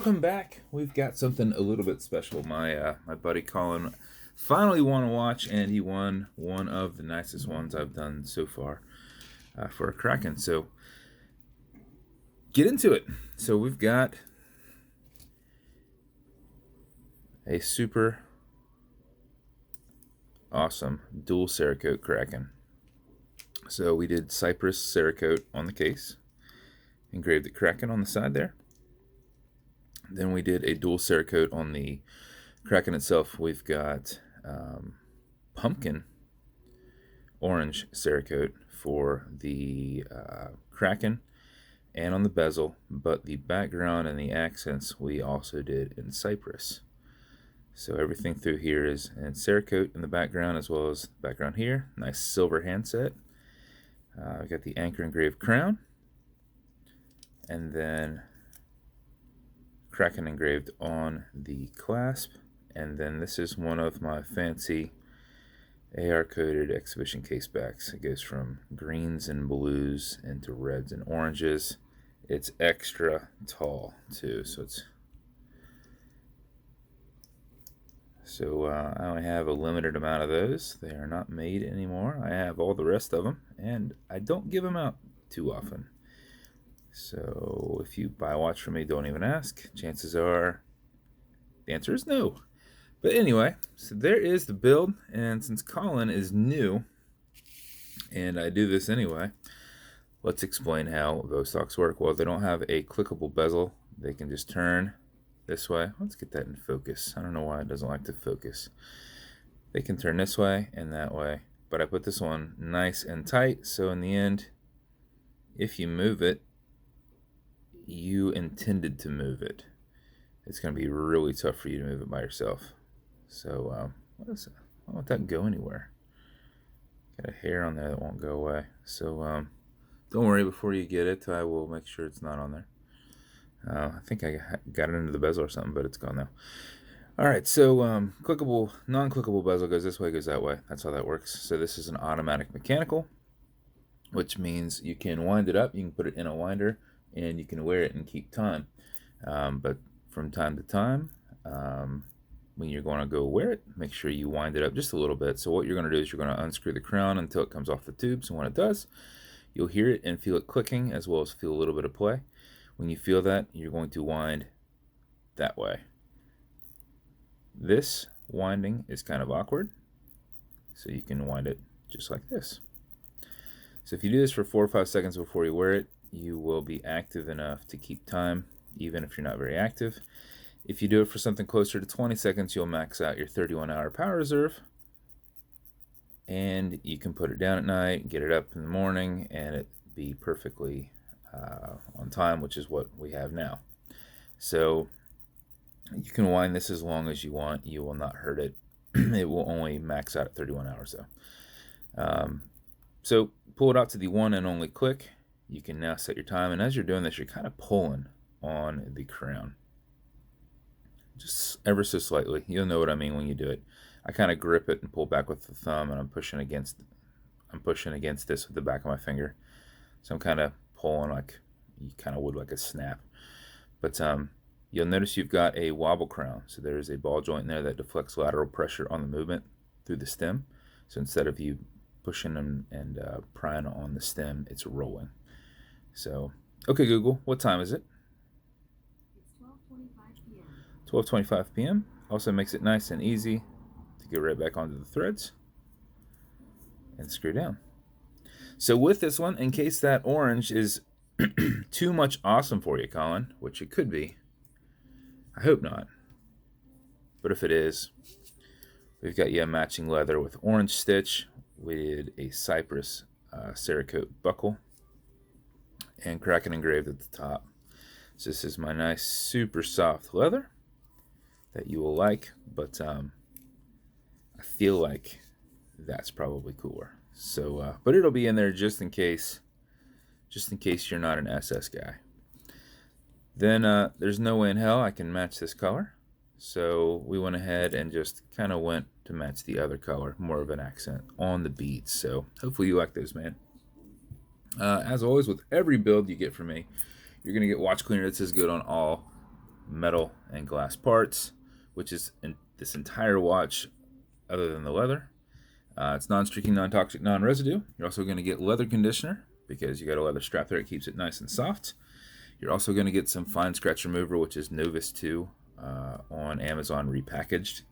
Welcome back. We've got something a little bit special. My buddy Colin finally won a watch, and he won one of the nicest ones I've done so far for a Kraken. So get into it. So we've got a super awesome dual cerakote Kraken. So we did Cypress cerakote on the case, engraved the Kraken on the side there. Then we did a dual cerakote on the Kraken itself. We've got pumpkin orange cerakote for the Kraken and on the bezel, but the background and the accents we also did in cypress. So everything through here is in cerakote in the background, as well as the background here. Nice silver handset. We got the anchor engraved crown, and then Kraken engraved on the clasp. And then this is one of my fancy AR coated exhibition case backs. It goes from greens and blues into reds and oranges. It's extra tall too, so I only have a limited amount of those. They are not made anymore. I have all the rest of them, and I don't give them out too often. So if you buy a watch from me, don't even ask. Chances are the answer is no. But anyway, so there is the build, and since Colin is new, and I do this anyway, let's explain how those stocks work. Well, they don't have a clickable bezel. They can just turn this way. Let's get that in focus. I don't know why it doesn't like to focus. They can turn this way and that way, but I put this one nice and tight, so in the end, if you move it, you intended to move it. It's going to be really tough for you to move it by yourself. So, what is it? I don't want that to go anywhere. Got a hair on there that won't go away. So, don't worry, before you get it, I will make sure it's not on there. I think I got it into the bezel or something, but it's gone now. Alright, so clickable, non-clickable bezel goes this way, goes that way. That's how that works. So this is an automatic mechanical, which means you can wind it up, you can put it in a winder, and you can wear it and keep time. But from time to time, when you're going to go wear it, make sure you wind it up just a little bit. So what you're going to do is you're going to unscrew the crown until it comes off the tubes, and when it does, you'll hear it and feel it clicking, as well as feel a little bit of play. When you feel that, you're going to wind that way. This winding is kind of awkward, so you can wind it just like this. So if you do this for 4 or 5 seconds before you wear it, you will be active enough to keep time, even if you're not very active. If you do it for something closer to 20 seconds, you'll max out your 31-hour power reserve, and you can put it down at night, get it up in the morning, and it be perfectly on time, which is what we have now. So you can wind this as long as you want. You will not hurt it. It will only max out at 31 hours though. So pull it out to the one and only click. You can now set your time, and as you're doing this, you're kind of pulling on the crown, just ever so slightly. You'll know what I mean when you do it. I kind of grip it and pull back with the thumb, and I'm pushing against this with the back of my finger. So I'm kind of pulling like you kind of would like a snap. But you'll notice you've got a wobble crown. So there's a ball joint in there that deflects lateral pressure on the movement through the stem. So instead of you pushing and prying on the stem, it's rolling. So, okay, Google, what time is it? It's 12:25 p.m. 12:25 p.m. Also makes it nice and easy to get right back onto the threads and screw down. So with this one, in case that orange is too much awesome for you, Colin, which it could be, I hope not, but if it is, we've got you a matching leather with orange stitch. We did a cypress cerakote buckle and Kraken engraved at the top. So this is my nice super soft leather that you will like, but I feel like that's probably cooler. So but it'll be in there just in case you're not an SS guy. Then there's no way in hell I can match this color, so we went ahead and just kind of went to match the other color, more of an accent on the beads. So hopefully you like those, man. As always, with every build you get from me, you're going to get watch cleaner that says good on all metal and glass parts, which is in this entire watch other than the leather. It's non-streaking, non-toxic, non-residue. You're also going to get leather conditioner because you got a leather strap there. It keeps it nice and soft. You're also going to get some fine scratch remover, which is Novus 2 on Amazon repackaged.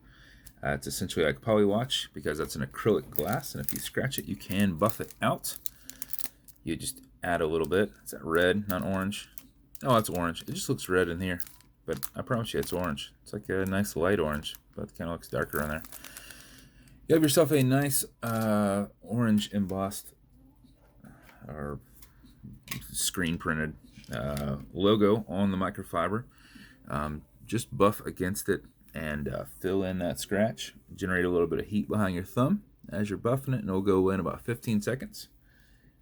It's essentially like a poly watch because that's an acrylic glass, and if you scratch it, you can buff it out. You just add a little bit. Is that red, not orange? Oh, it's orange. It just looks red in here, but I promise you it's orange. It's like a nice light orange, but it kind of looks darker in there. You have yourself a nice orange embossed or screen printed logo on the microfiber. Just buff against it and fill in that scratch. Generate a little bit of heat behind your thumb as you're buffing it, and it'll go in about 15 seconds.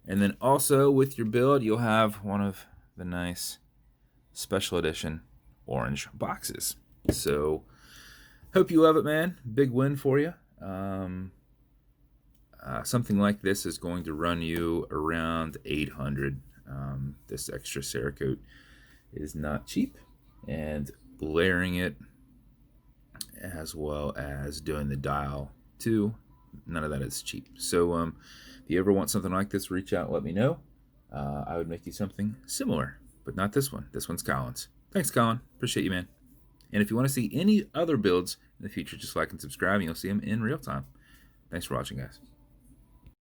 And then also with your build, you'll have one of the nice special edition orange boxes. So hope you love it, man. Big win for you. Something like this is going to run you around 800. This extra cerakote is not cheap, and layering it as well as doing the dial too, none of that is cheap. So if you ever want something like this, reach out, let me know. I would make you something similar, but not this one. This one's Colin's. Thanks, Colin. Appreciate you, man. And if you want to see any other builds in the future, just like and subscribe, and you'll see them in real time. Thanks for watching, guys.